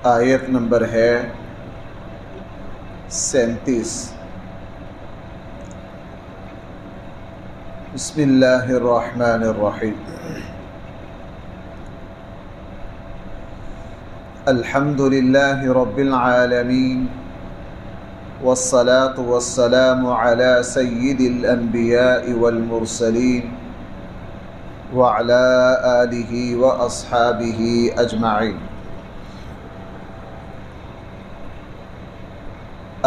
آیت نمبر ہے 37۔ بسم اللہ الرحمن الرحیم۔ الحمد للہ رب العالمین والصلاة والسلام علی سید الانبیاء والمرسلین وعلی آلہ واصحابہ اجمعین۔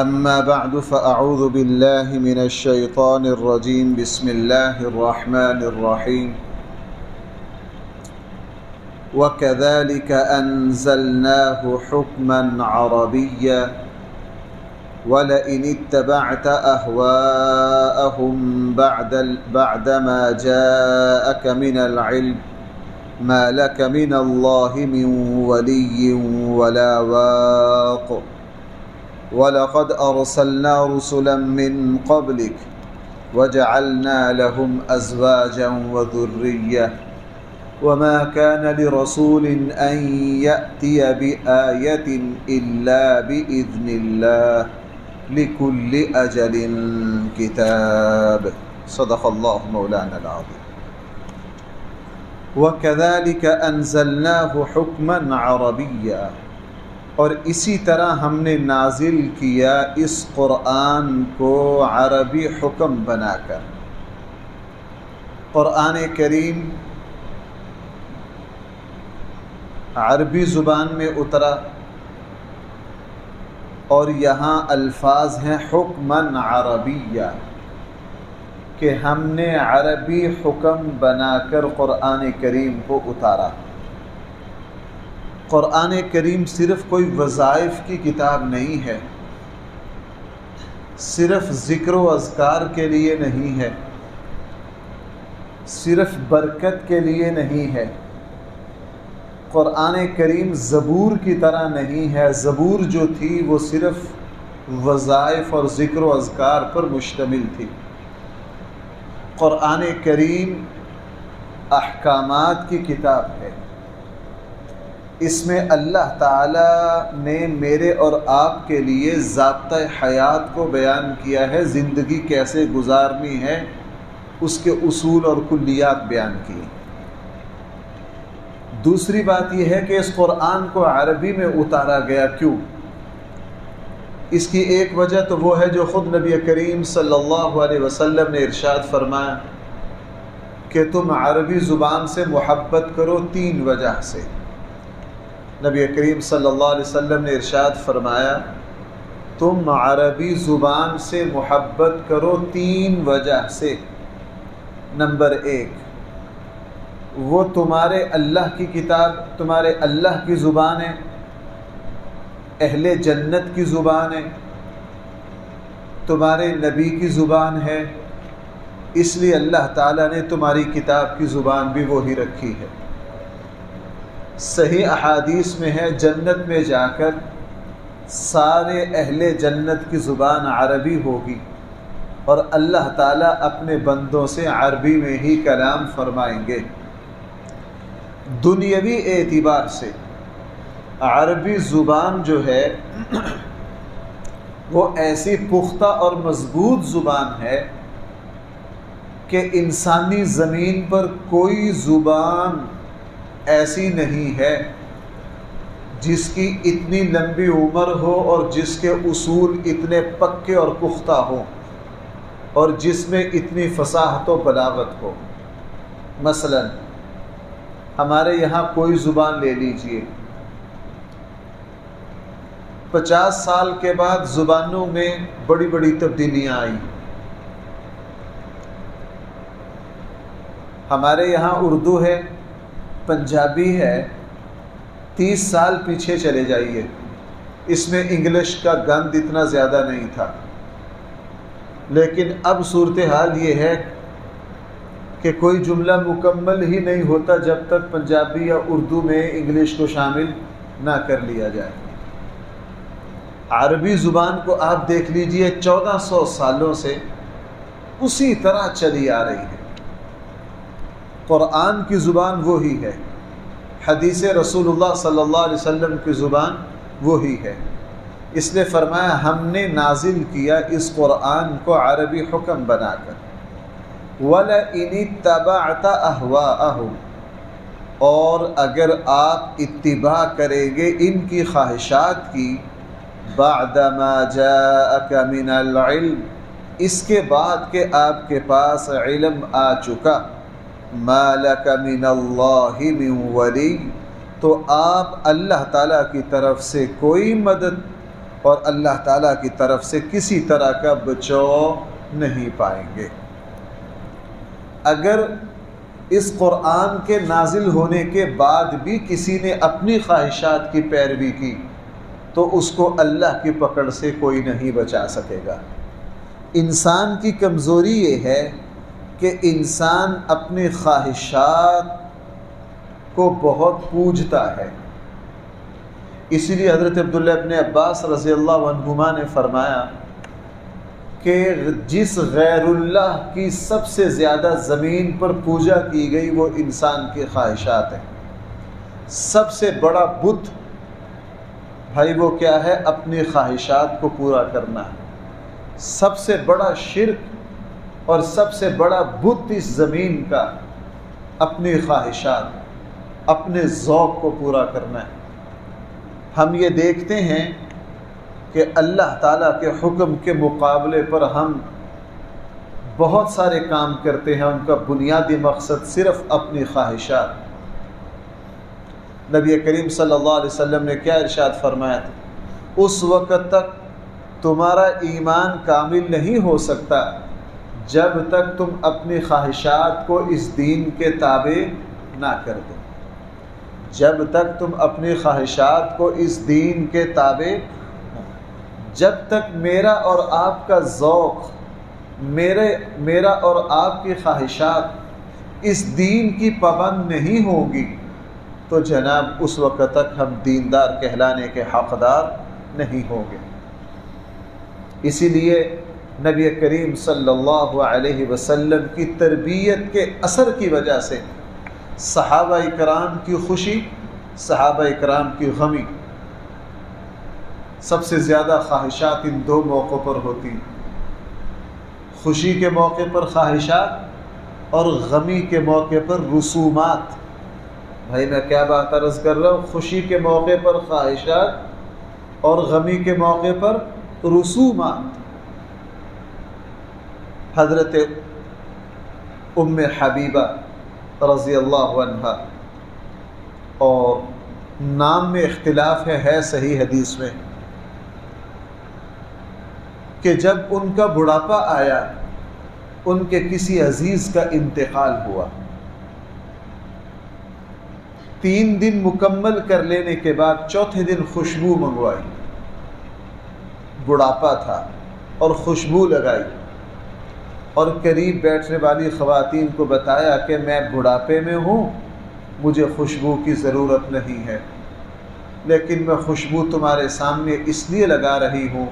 اما بعد فاعوذ باللہ من الشیطان الرجیم۔ بسم اللہ الرحمن الرحیم۔ وَكَذَلِكَ أَنزَلْنَاهُ حُكْمًا عَرَبِيًّا وَلَئِنِ اتَّبَعْتَ أَهْوَاءَهُمْ بَعْدَمَا جَاءَكَ مِنَ الْعِلْمِ مَا لَكَ مِنَ اللَّهِ مِنْ وَلِيٍّ وَلَا وَاقٍ وَلَقَدْ أَرْسَلْنَا رُسُلًا مِّن قَبْلِكَ وَجَعَلْنَا لَهُمْ أَزْوَاجًا وَذُرِّيَّةً وَمَا كَانَ لِرَسُولٍ أَن يَأْتِيَ بِآيَةٍ إِلَّا بِإِذْنِ اللَّهِ لِكُلِّ أَجَلٍ كِتَابٌ۔ صدق اللہ مولانا العظیم۔ وَكَذَلِكَ أَنزَلْنَاهُ حُكْمًا عَرَبِيًّا، اور اسی طرح ہم نے نازل کیا اس قرآن کو عربی حکم بنا کر۔ قرآن کریم عربی زبان میں اترا، اور یہاں الفاظ ہیں حکماً عربیہ، کہ ہم نے عربی حکم بنا کر قرآن کریم کو اتارا۔ قرآن کریم صرف کوئی وظائف کی کتاب نہیں ہے، صرف ذکر و اذکار کے لیے نہیں ہے، صرف برکت کے لیے نہیں ہے۔ قرآن کریم زبور کی طرح نہیں ہے۔ زبور جو تھی وہ صرف وظائف اور ذکر و اذکار پر مشتمل تھی۔ قرآن کریم احکامات کی کتاب ہے۔ اس میں اللہ تعالیٰ نے میرے اور آپ کے لیے ضابطۂ حیات کو بیان کیا ہے، زندگی کیسے گزارنی ہے اس کے اصول اور کلیات بیان کیے۔ دوسری بات یہ ہے کہ اس قرآن کو عربی میں اتارا گیا کیوں؟ اس کی ایک وجہ تو وہ ہے جو خود نبی کریم صلی اللہ علیہ وسلم نے ارشاد فرمایا کہ تم عربی زبان سے محبت کرو تین وجہ سے۔ نبی کریم صلی اللہ علیہ وسلم نے ارشاد فرمایا تم عربی زبان سے محبت کرو تین وجہ سے۔ نمبر ایک، وہ تمہارے اللہ کی کتاب، تمہارے اللہ کی زبان ہے، اہل جنت کی زبان ہے، تمہارے نبی کی زبان ہے، اس لیے اللہ تعالیٰ نے تمہاری کتاب کی زبان بھی وہی رکھی ہے۔ صحیح احادیث میں ہے جنت میں جا کر سارے اہل جنت کی زبان عربی ہوگی، اور اللہ تعالیٰ اپنے بندوں سے عربی میں ہی کلام فرمائیں گے۔ دنیاوی اعتبار سے عربی زبان جو ہے وہ ایسی پختہ اور مضبوط زبان ہے کہ انسانی زمین پر کوئی زبان ایسی نہیں ہے جس کی اتنی لمبی عمر ہو اور جس کے اصول اتنے پکے اور پختہ ہوں اور جس میں اتنی فصاحت و بلاغت ہو۔ مثلا ہمارے یہاں کوئی زبان لے لیجئے، 50 سال کے بعد زبانوں میں بڑی بڑی تبدیلیاں آئیں۔ ہمارے یہاں اردو ہے، پنجابی ہے، 30 سال پیچھے چلے جائیے، اس میں انگلش کا گند اتنا زیادہ نہیں تھا، لیکن اب صورتحال یہ ہے کہ کوئی جملہ مکمل ہی نہیں ہوتا جب تک پنجابی یا اردو میں انگلش کو شامل نہ کر لیا جائے۔ عربی زبان کو آپ دیکھ لیجئے 1400 سالوں سے اسی طرح چلی آ رہی ہے۔ قرآن کی زبان وہی ہے، حدیث رسول اللہ صلی اللہ علیہ وسلم کی زبان وہی ہے۔ اس نے فرمایا ہم نے نازل کیا اس قرآن کو عربی حکم بنا کر، وَلَئِنِ اتَّبَعْتَ أَهْوَاءَهُمْ، اور اگر آپ اتباع کریں گے ان کی خواہشات کی، بَعْدَ مَا جَاءَكَ مِنَ الْعِلْمِ، اس کے بعد کہ آپ کے پاس علم آ چکا، مَا لَكَ مِنَ اللَّهِ مِنْ وَلِيٍّ، تو آپ اللہ تعالیٰ کی طرف سے کوئی مدد اور اللہ تعالیٰ کی طرف سے کسی طرح کا بچاؤ نہیں پائیں گے۔ اگر اس قرآن کے نازل ہونے کے بعد بھی کسی نے اپنی خواہشات کی پیروی کی تو اس کو اللہ کی پکڑ سے کوئی نہیں بچا سکے گا۔ انسان کی کمزوری یہ ہے کہ انسان اپنی خواہشات کو بہت پوجتا ہے۔ اسی لیے حضرت عبداللہ ابن عباس رضی اللہ عنہما نے فرمایا کہ جس غیر اللہ کی سب سے زیادہ زمین پر پوجا کی گئی وہ انسان کی خواہشات ہیں۔ سب سے بڑا بت بھائی وہ کیا ہے؟ اپنی خواہشات کو پورا کرنا ہے۔ سب سے بڑا شرک اور سب سے بڑا بت اس زمین کا اپنی خواہشات، اپنے ذوق کو پورا کرنا ہے۔ ہم یہ دیکھتے ہیں کہ اللہ تعالیٰ کے حکم کے مقابلے پر ہم بہت سارے کام کرتے ہیں، ان کا بنیادی مقصد صرف اپنی خواہشات۔ نبی کریم صلی اللہ علیہ وسلم نے کیا ارشاد فرمایا تھا؟ اس وقت تک تمہارا ایمان کامل نہیں ہو سکتا جب تک تم اپنی خواہشات کو اس دین کے تابع نہ کر دو۔ جب تک تم اپنی خواہشات کو اس دین کے تابع، جب تک میرا اور آپ کا ذوق، میرا اور آپ کی خواہشات اس دین کی پابند نہیں ہوگی تو جناب اس وقت تک ہم دیندار کہلانے کے حقدار نہیں ہوں گے۔ اسی لیے نبی کریم صلی اللہ علیہ وسلم کی تربیت کے اثر کی وجہ سے صحابہ کرام کی خوشی، صحابہ کرام کی غمی، سب سے زیادہ خواہشات ان دو موقعوں پر ہوتی ہیں۔ خوشی کے موقع پر خواہشات اور غمی کے موقع پر رسومات۔ بھائی میں کیا بات عرض کر رہا ہوں؟ خوشی کے موقع پر خواہشات اور غمی کے موقع پر رسومات۔ حضرت ام حبیبہ رضی اللہ عنہ، اور نام میں اختلاف ہے صحیح حدیث میں، کہ جب ان کا بڑھاپا آیا، ان کے کسی عزیز کا انتقال ہوا، 3 دن مکمل کر لینے کے بعد چوتھے دن خوشبو منگوائی، بڑھاپا تھا اور خوشبو لگائی، اور قریب بیٹھنے والی خواتین کو بتایا کہ میں بڑھاپے میں ہوں، مجھے خوشبو کی ضرورت نہیں ہے، لیکن میں خوشبو تمہارے سامنے اس لیے لگا رہی ہوں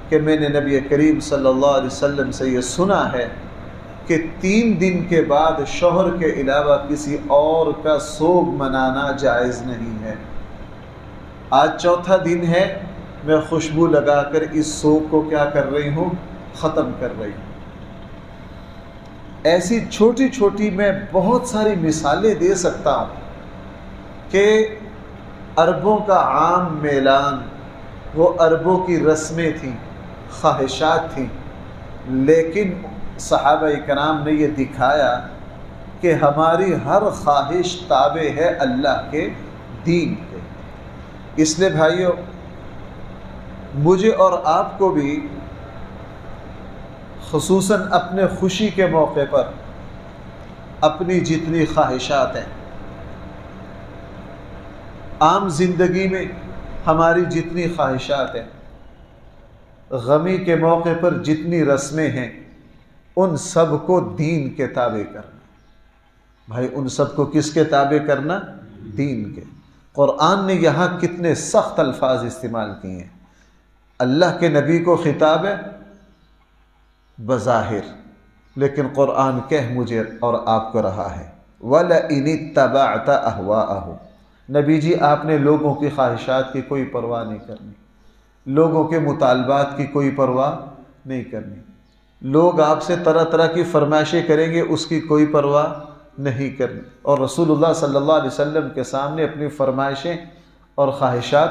کہ میں نے نبی کریم صلی اللہ علیہ وسلم سے یہ سنا ہے کہ 3 دن کے بعد شوہر کے علاوہ کسی اور کا سوگ منانا جائز نہیں ہے۔ آج چوتھا دن ہے، میں خوشبو لگا کر اس سوگ کو کیا کر رہی ہوں؟ ختم کر رہی ہوں۔ ایسی چھوٹی چھوٹی میں بہت ساری مثالیں دے سکتا ہوں کہ عربوں کا عام میلان، وہ عربوں کی رسمیں تھیں، خواہشات تھیں، لیکن صحابہ کرام نے یہ دکھایا کہ ہماری ہر خواہش تابع ہے اللہ کے دین کے۔ اس لیے بھائیو، مجھے اور آپ کو بھی خصوصاً اپنے خوشی کے موقع پر اپنی جتنی خواہشات ہیں، عام زندگی میں ہماری جتنی خواہشات ہیں، غمی کے موقع پر جتنی رسمیں ہیں، ان سب کو دین کے تابع کرنا۔ بھائی ان سب کو کس کے تابع کرنا؟ دین کے۔ قرآن نے یہاں کتنے سخت الفاظ استعمال کیے ہیں۔ اللہ کے نبی کو خطاب ہے بظاہر، لیکن قرآن کہہ مجھے اور آپ کو رہا ہے، وَلَئِنِ اتَّبَعْتَ أَهْوَاءَهُمْ، نبی جی آپ نے لوگوں کی خواہشات کی کوئی پرواہ نہیں کرنی، لوگوں کے مطالبات کی کوئی پرواہ نہیں کرنی، لوگ آپ سے طرح طرح کی فرمائشیں کریں گے اس کی کوئی پرواہ نہیں کرنی، اور رسول اللہ صلی اللہ علیہ وسلم کے سامنے اپنی فرمائشیں اور خواہشات،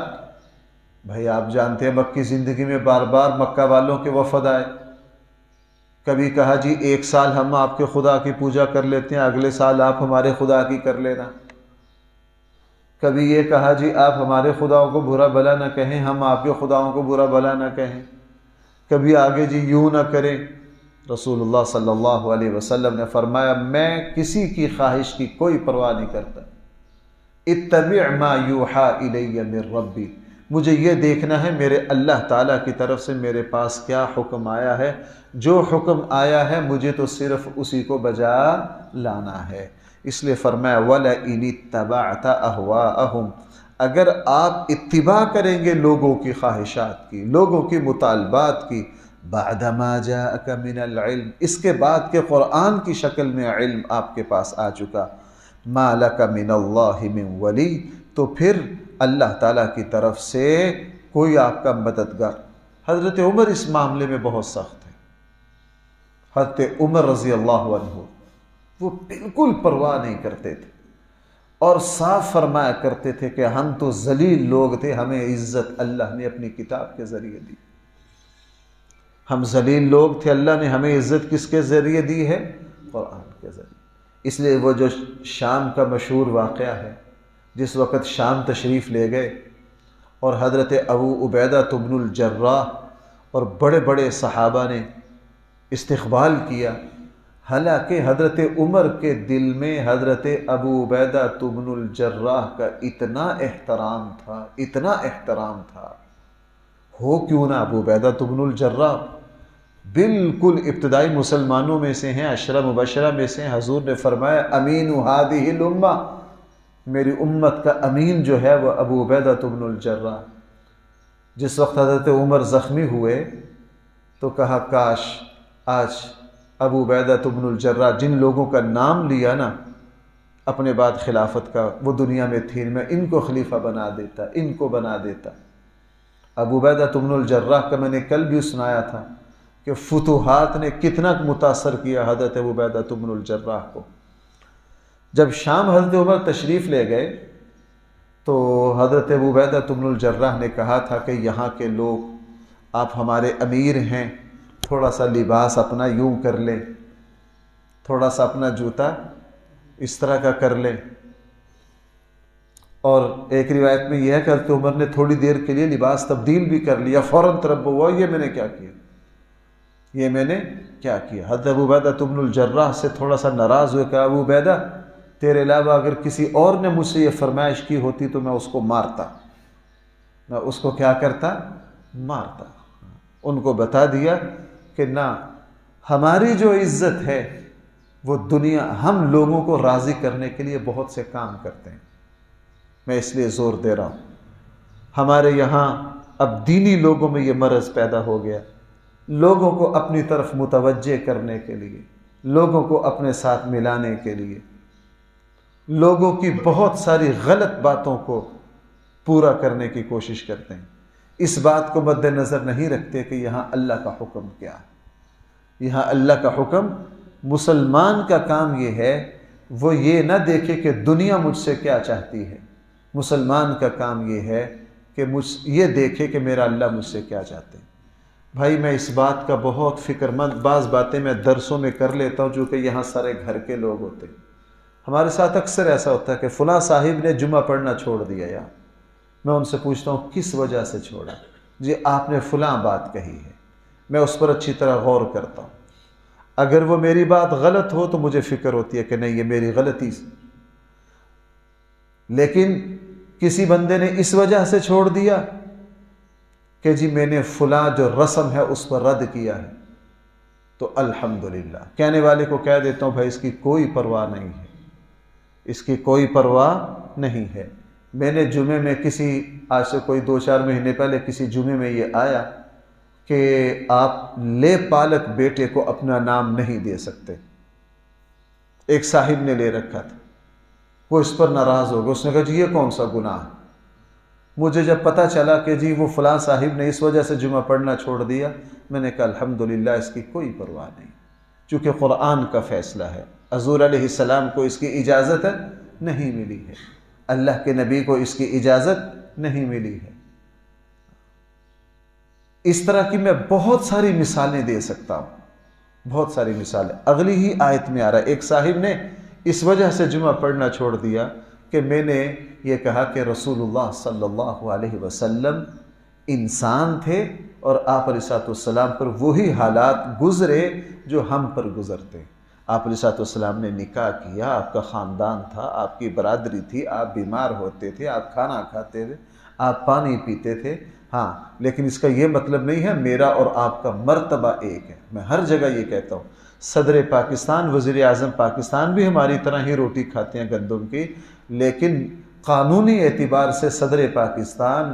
بھائی آپ جانتے ہیں مکی زندگی میں بار بار مکہ والوں کے وفد آئے، کبھی کہا جی 1 سال ہم آپ کے خدا کی پوجا کر لیتے ہیں، اگلے سال آپ ہمارے خدا کی کر لینا، کبھی یہ کہا جی آپ ہمارے خداؤں کو برا بھلا نہ کہیں، ہم آپ کے خداؤں کو برا بھلا نہ کہیں، کبھی آگے جی یوں نہ کریں۔ رسول اللہ صلی اللہ علیہ وسلم نے فرمایا میں کسی کی خواہش کی کوئی پرواہ نہیں کرتا، اتبع ما یوحى الی من ربی، مجھے یہ دیکھنا ہے میرے اللہ تعالیٰ کی طرف سے میرے پاس کیا حکم آیا ہے، جو حکم آیا ہے مجھے تو صرف اسی کو بجا لانا ہے۔ اس لیے فرمایا وَلَئِنِ اتَّبَعْتَ أَهْوَاءَهُمْ، اگر آپ اتباع کریں گے لوگوں کی خواہشات کی، لوگوں کی مطالبات کی، بعد ما جاءك من العلم، اس کے بعد کہ قرآن کی شکل میں علم آپ کے پاس آ چکا، ما لك من اللہ من ولی، تو پھر اللہ تعالیٰ کی طرف سے کوئی آپ کا مددگار۔ حضرت عمر اس معاملے میں بہت سخت ہے، حضرت عمر رضی اللہ عنہ وہ بالکل پرواہ نہیں کرتے تھے اور صاف فرمایا کرتے تھے کہ ہم تو ذلیل لوگ تھے، ہمیں عزت اللہ نے اپنی کتاب کے ذریعے دی، ہم ذلیل لوگ تھے، اللہ نے ہمیں عزت کس کے ذریعے دی ہے؟ قرآن کے ذریعے۔ اس لیے وہ جو شام کا مشہور واقعہ ہے، جس وقت شام تشریف لے گئے اور حضرت ابو عبیدہ بن الجراح اور بڑے بڑے صحابہ نے استقبال کیا، حالانکہ حضرت عمر کے دل میں حضرت ابو عبیدہ بن الجراح کا اتنا احترام تھا، اتنا احترام تھا، ہو کیوں نہ ابو عبیدہ بن الجراح بالکل ابتدائی مسلمانوں میں سے ہیں، عشرہ مبشرہ میں سے ہیں، حضور نے فرمایا امین ہذہ الامہ، میری امت کا امین جو ہے وہ ابو عبیدہ بن الجراح۔ جس وقت حضرت عمر زخمی ہوئے تو کہا کاش آج ابو عبیدہ بن الجراح جن لوگوں کا نام لیا نا اپنے بعد خلافت کا، وہ دنیا میں تھی، میں ان کو خلیفہ بنا دیتا، ان کو بنا دیتا۔ ابو عبیدہ بن الجراح کا میں نے کل بھی سنایا تھا کہ فتوحات نے کتنا متاثر کیا حضرت ابو عبیدہ بن الجراح کو۔ جب شام حضرت عمر تشریف لے گئے تو حضرت ابو عبیدہ بن الجراح نے کہا تھا کہ یہاں کے لوگ، آپ ہمارے امیر ہیں، تھوڑا سا لباس اپنا یوں کر لیں، تھوڑا سا اپنا جوتا اس طرح کا کر لیں۔ اور ایک روایت میں یہ ہے کہ حضرت عمر نے تھوڑی دیر کے لیے لباس تبدیل بھی کر لیا، فوراً تربو ہوا یہ میں نے کیا کیا، یہ میں نے کیا کیا۔ حضرت ابو عبیدہ بن الجراح سے تھوڑا سا ناراض ہوئے کہ ابو عبیدہ تیرے علاوہ اگر کسی اور نے مجھ سے یہ فرمائش کی ہوتی تو میں اس کو مارتا، میں اس کو کیا کرتا؟ مارتا۔ ان کو بتا دیا کہ نہ، ہماری جو عزت ہے وہ دنیا، ہم لوگوں کو راضی کرنے کے لیے بہت سے کام کرتے ہیں، میں اس لیے زور دے رہا ہوں۔ ہمارے یہاں اب دینی لوگوں میں یہ مرض پیدا ہو گیا، لوگوں کو اپنی طرف متوجہ کرنے کے لیے، لوگوں کو اپنے ساتھ ملانے کے لیے، لوگوں کی بہت ساری غلط باتوں کو پورا کرنے کی کوشش کرتے ہیں، اس بات کو مد نظر نہیں رکھتے کہ یہاں اللہ کا حکم کیا ہے۔ یہاں اللہ کا حکم، مسلمان کا کام یہ ہے وہ یہ نہ دیکھے کہ دنیا مجھ سے کیا چاہتی ہے، مسلمان کا کام یہ ہے کہ یہ دیکھے کہ میرا اللہ مجھ سے کیا چاہتے ہیں۔ بھائی میں اس بات کا بہت فکر مند، بعض باتیں میں درسوں میں کر لیتا ہوں جو کہ یہاں سارے گھر کے لوگ ہوتے ہیں۔ ہمارے ساتھ اکثر ایسا ہوتا ہے کہ فلاں صاحب نے جمعہ پڑھنا چھوڑ دیا، یا میں ان سے پوچھتا ہوں کس وجہ سے چھوڑا؟ جی آپ نے فلاں بات کہی ہے، میں اس پر اچھی طرح غور کرتا ہوں، اگر وہ میری بات غلط ہو تو مجھے فکر ہوتی ہے کہ نہیں یہ میری غلطی سے، لیکن کسی بندے نے اس وجہ سے چھوڑ دیا کہ جی میں نے فلاں جو رسم ہے اس پر رد کیا ہے، تو الحمدللہ کہنے والے کو کہہ دیتا ہوں بھائی اس کی کوئی پرواہ نہیں ہے، اس کی کوئی پرواہ نہیں ہے۔ میں نے جمعے میں آج سے کوئی 2-4 مہینے پہلے کسی جمعے میں یہ آیا کہ آپ لے پالک بیٹے کو اپنا نام نہیں دے سکتے، ایک صاحب نے لے رکھا تھا، وہ اس پر ناراض ہو گیا. اس نے کہا جی یہ کون سا گناہ ہے؟ مجھے جب پتہ چلا کہ جی وہ فلاں صاحب نے اس وجہ سے جمعہ پڑھنا چھوڑ دیا، میں نے کہا الحمدللہ اس کی کوئی پرواہ نہیں، چونکہ قرآن کا فیصلہ ہے. حضور علیہ السلام کو اس کی اجازت نہیں ملی ہے، اللہ کے نبی کو اس کی اجازت نہیں ملی ہے. اس طرح کی میں بہت ساری مثالیں دے سکتا ہوں، بہت ساری مثالیں. اگلی ہی آیت میں آ رہا ہے ایک صاحب نے اس وجہ سے جمعہ پڑھنا چھوڑ دیا کہ میں نے یہ کہا کہ رسول اللہ صلی اللہ علیہ وسلم انسان تھے اور آپ علیہ السلام پر وہی حالات گزرے جو ہم پر گزرتے. آپ علیہ السلام نے نکاح کیا، آپ کا خاندان تھا، آپ کی برادری تھی، آپ بیمار ہوتے تھے، آپ کھانا کھاتے تھے، آپ پانی پیتے تھے. ہاں لیکن اس کا یہ مطلب نہیں ہے میرا اور آپ کا مرتبہ ایک ہے. میں ہر جگہ یہ کہتا ہوں، صدر پاکستان، وزیر اعظم پاکستان بھی ہماری طرح ہی روٹی کھاتے ہیں گندم کی، لیکن قانونی اعتبار سے صدر پاکستان،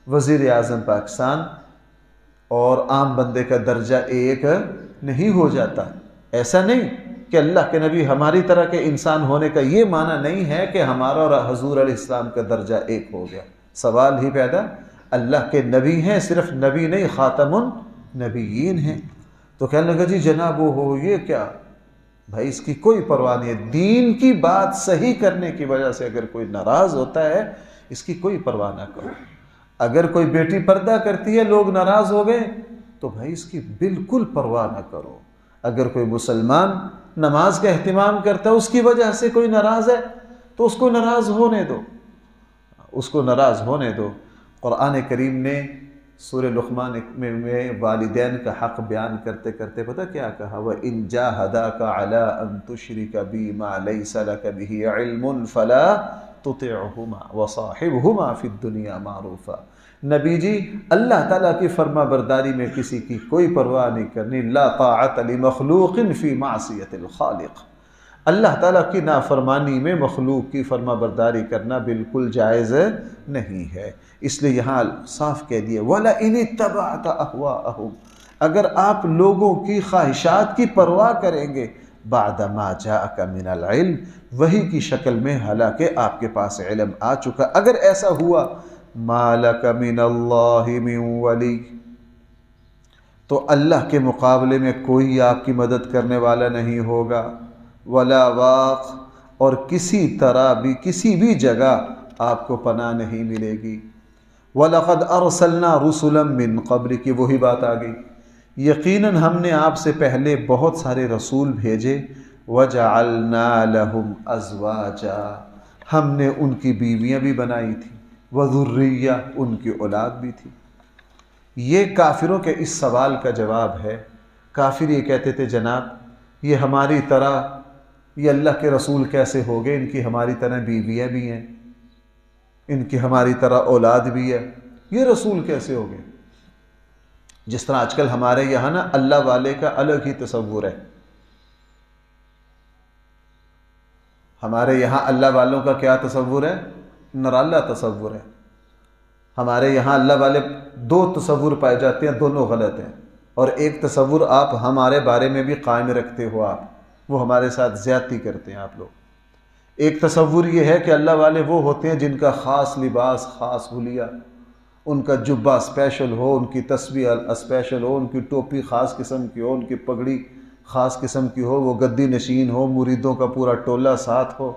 وزیر اعظم پاکستان اور عام بندے کا درجہ ایک نہیں ہو جاتا. ایسا نہیں کہ اللہ کے نبی ہماری طرح کے انسان ہونے کا یہ معنی نہیں ہے کہ ہمارا اور حضور علیہ السلام کا درجہ ایک ہو گیا. سوال ہی پیدا، اللہ کے نبی ہیں، صرف نبی نہیں خاتم النبیین ہیں. تو کہنے لگا جی جناب وہ ہو یہ کیا؟ بھائی اس کی کوئی پرواہ نہیں ہے. دین کی بات صحیح کرنے کی وجہ سے اگر کوئی ناراض ہوتا ہے اس کی کوئی پرواہ نہ کرو. اگر کوئی بیٹی پردہ کرتی ہے لوگ ناراض ہو گئے تو بھائی اس کی بالکل پرواہ نہ کرو. اگر کوئی مسلمان نماز کا اہتمام کرتا ہے اس کی وجہ سے کوئی ناراض ہے تو اس کو ناراض ہونے دو، اس کو ناراض ہونے دو. قرآن کریم نے سورہ لقمان میں والدین کا حق بیان کرتے کرتے پتہ کیا کہا؟ وَإِن جَاهَدَاكَ عَلَىٰ أَن تُشْرِكَ بِي مَا لَيْسَ لَكَ بِهِ عِلْمٌ فَلَا تُطِعْهُمَا وَصَاحِبْهُمَا فِي الدُّنْيَا مَعْرُوفًا. نبی جی اللہ تعالیٰ کی فرما برداری میں کسی کی کوئی پرواہ نہیں کرنی. لا طاعت لمخلوق فی معصیت الخالق. اللہ تعالیٰ کی نافرمانی میں مخلوق کی فرما برداری کرنا بالکل جائز نہیں ہے. اس لیے یہاں صاف کہہ دیے وَلَئِنِ اتَّبَعْتَ أَهْوَاءَهُمْ. اگر آپ لوگوں کی خواہشات کی پرواہ کریں گے بعد ما جاءک من العلم، وحی کی شکل میں، حالانکہ آپ کے پاس علم آ چکا. اگر ایسا ہوا ما لک من اللہ من ولی، تو اللہ کے مقابلے میں کوئی آپ کی مدد کرنے والا نہیں ہوگا. ولا واق، اور کسی طرح بھی کسی بھی جگہ آپ کو پناہ نہیں ملے گی. وَلَقَدْ أَرْسَلْنَا رُسُلًا مِّن قَبْلِكِ، وہی بات آ گئی. یقیناً ہم نے آپ سے پہلے بہت سارے رسول بھیجے. وَجَعَلْنَا لَهُمْ أَزْوَاجًا، ہم نے ان کی بیویاں بھی بنائی تھیں. وَذُرِّيَّةً، ان کی اولاد بھی تھی. یہ کافروں کے اس سوال کا جواب ہے. کافر یہ کہتے تھے جناب یہ ہماری طرح یہ اللہ کے رسول کیسے ہو گئے؟ ان کی ہماری طرح بیویاں بھی ہیں، ان کی ہماری طرح اولاد بھی ہے، یہ رسول کیسے ہو گئے؟ جس طرح آج کل ہمارے یہاں نا اللہ والے کا الگ ہی تصور ہے. ہمارے یہاں اللہ والوں کا کیا تصور ہے؟ نرالا تصور ہے. ہمارے یہاں اللہ والے دو تصور پائے جاتے ہیں، دونوں غلط ہیں. اور ایک تصور آپ ہمارے بارے میں بھی قائم رکھتے ہو، آپ وہ ہمارے ساتھ زیادتی کرتے ہیں آپ لوگ. ایک تصور یہ ہے کہ اللہ والے وہ ہوتے ہیں جن کا خاص لباس، خاص حلیہ، ان کا جبہ اسپیشل ہو، ان کی تسبیح اسپیشل ہو، ان کی ٹوپی خاص قسم کی ہو، ان کی پگڑی خاص قسم کی ہو، وہ گدی نشین ہو، مریدوں کا پورا ٹولہ ساتھ ہو.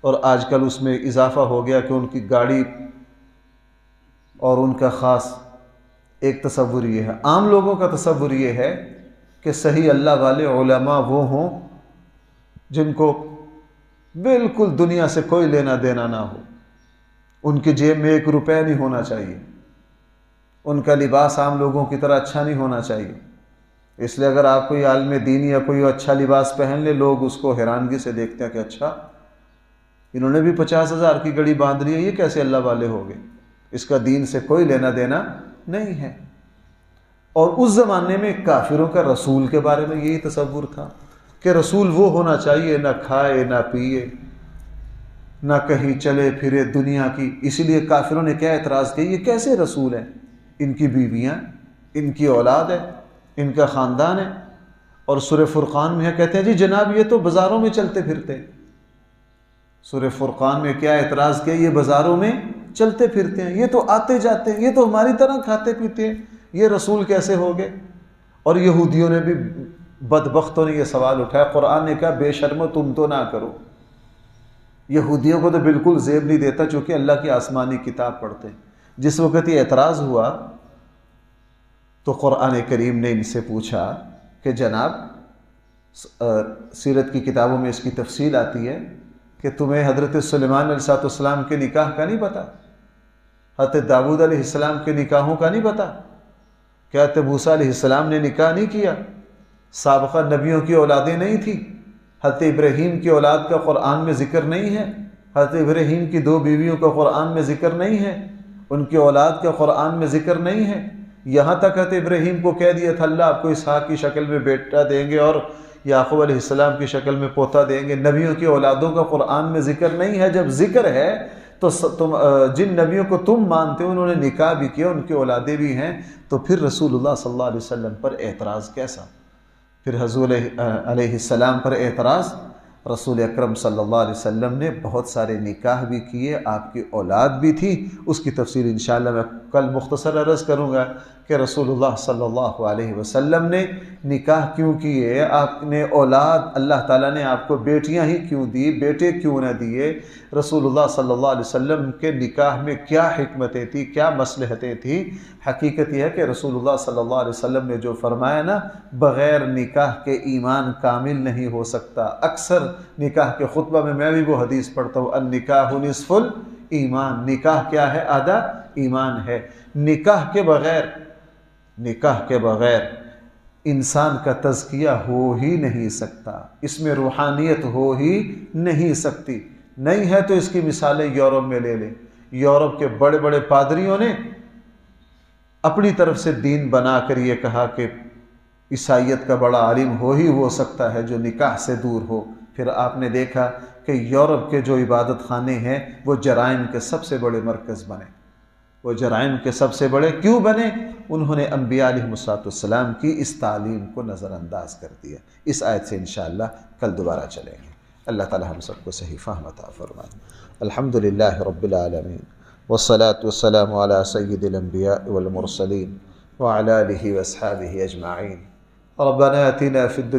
اور آج کل اس میں اضافہ ہو گیا کہ ان کی گاڑی اور ان کا خاص ایک تصور یہ ہے. عام لوگوں کا تصور یہ ہے کہ صحیح اللہ والے علماء وہ ہوں جن کو بالکل دنیا سے کوئی لینا دینا نہ ہو، ان کی جیب میں 1 روپے نہیں ہونا چاہیے، ان کا لباس عام لوگوں کی طرح اچھا نہیں ہونا چاہیے. اس لیے اگر آپ کوئی عالم دین یا کوئی اچھا لباس پہن لے لوگ اس کو حیرانگی سے دیکھتے ہیں کہ اچھا انہوں نے بھی 50,000 کی گڑی باندھ لی ہے، یہ کیسے اللہ والے ہو گئے؟ اس کا دین سے کوئی لینا دینا نہیں ہے. اور اس زمانے میں کافروں کا رسول کے بارے میں یہی تصور تھا کہ رسول وہ ہونا چاہیے نہ کھائے نہ پیے نہ کہیں چلے پھرے دنیا کی. اسی لیے کافروں نے کیا اعتراض کیا، یہ کیسے رسول ہیں؟ ان کی بیویاں، ان کی اولاد ہے، ان کا خاندان ہے. اور سورہ فرقان میں کہتے ہیں جی جناب یہ تو بازاروں میں چلتے پھرتے. سورہ فرقان میں کیا اعتراض کیا؟ یہ بازاروں میں چلتے پھرتے ہیں، یہ تو آتے جاتے ہیں، یہ تو ہماری طرح کھاتے پیتے ہیں، یہ رسول کیسے ہو گئے؟ اور یہودیوں نے بھی، بدبختوں نے یہ سوال اٹھایا۔ قرآن نے کہا بے شرمو تم تو نہ کرو۔ یہودیوں کو تو بالکل زیب نہیں دیتا چونکہ اللہ کی آسمانی کتاب پڑھتے ہیں۔ جس وقت یہ اعتراض ہوا تو قرآن کریم نے ان سے پوچھا کہ جناب، سیرت کی کتابوں میں اس کی تفصیل آتی ہے کہ تمہیں حضرت سلیمان علیہ السلام کے نکاح کا نہیں پتہ؟ حضرت داؤد علیہ السلام کے نکاحوں کا نہیں پتہ؟ کیا حضرت موسیٰ علیہ السلام نے نکاح نہیں کیا؟ سابقہ نبیوں کی اولادیں نہیں تھیں؟ حضرت ابراہیم کی اولاد کا قرآن میں ذکر نہیں ہے؟ حضرت ابراہیم کی 2 بیویوں کا قرآن میں ذکر نہیں ہے؟ ان کی اولاد کا قرآن میں ذکر نہیں ہے؟ یہاں تک حضرت ابراہیم کو کہہ دیا تھا اللہ آپ کو اسحاق کی شکل میں بیٹا دیں گے اور یعقوب علیہ السلام کی شکل میں پوتا دیں گے۔ نبیوں کی اولادوں کا قرآن میں ذکر نہیں ہے؟ جب ذکر ہے تو جن نبیوں کو تم مانتے ہو انہوں نے نکاح بھی کیا، ان کی اولادیں بھی ہیں، تو پھر رسول اللہ صلی اللہ علیہ وسلم پر اعتراض کیسا؟ پھر حضور علیہ السلام پر اعتراض؟ رسول اکرم صلی اللہ علیہ وسلم نے بہت سارے نکاح بھی کیے، آپ کی اولاد بھی تھی، اس کی تفصیل انشاءاللہ میں کل مختصر عرض کروں گا کہ رسول اللہ صلی اللہ علیہ وسلم نے نکاح کیوں کیے، آپ نے اولاد، اللہ تعالیٰ نے آپ کو بیٹیاں ہی کیوں دی، بیٹے کیوں نہ دیے، رسول اللہ صلی اللہ علیہ وسلم کے نکاح میں کیا حکمتیں تھیں، کیا مصلحتیں تھیں۔ حقیقت یہ ہے کہ رسول اللہ صلی اللہ علیہ وسلم نے جو فرمایا نا، بغیر نکاح کے ایمان کامل نہیں ہو سکتا۔ اکثر نکاح کے خطبہ میں بھی وہ حدیث پڑھتا ہوں، النکاح نصف الایمان، نکاح کیا ہے؟ آدھا ایمان ہے۔ نکاح کے بغیر انسان کا تزکیہ ہو ہی نہیں سکتا، اس میں روحانیت ہو ہی نہیں سکتی۔ نہیں ہے تو اس کی مثالیں یورپ میں لے لیں۔ یورپ کے بڑے بڑے پادریوں نے اپنی طرف سے دین بنا کر یہ کہا کہ عیسائیت کا بڑا عالم ہو ہی وہ سکتا ہے جو نکاح سے دور ہو۔ پھر آپ نے دیکھا کہ یورپ کے جو عبادت خانے ہیں وہ جرائم کے سب سے بڑے مرکز بنے۔ وہ جرائم کے سب سے بڑے کیوں بنے؟ انہوں نے انبیاء علیہ السلام کی اس تعلیم کو نظر انداز کر دیا۔ اس آیت سے انشاءاللہ کل دوبارہ چلیں گے۔ اللہ تعالی ہم سب کو صحیح فہم عطا فرمائے۔ الحمدللہ رب العالمین والصلاة والسلام علی سید الانبیاء والمرسلین وعلی آلہ واصحابہ اجمعین۔ ربنا آتنا فی الدنیا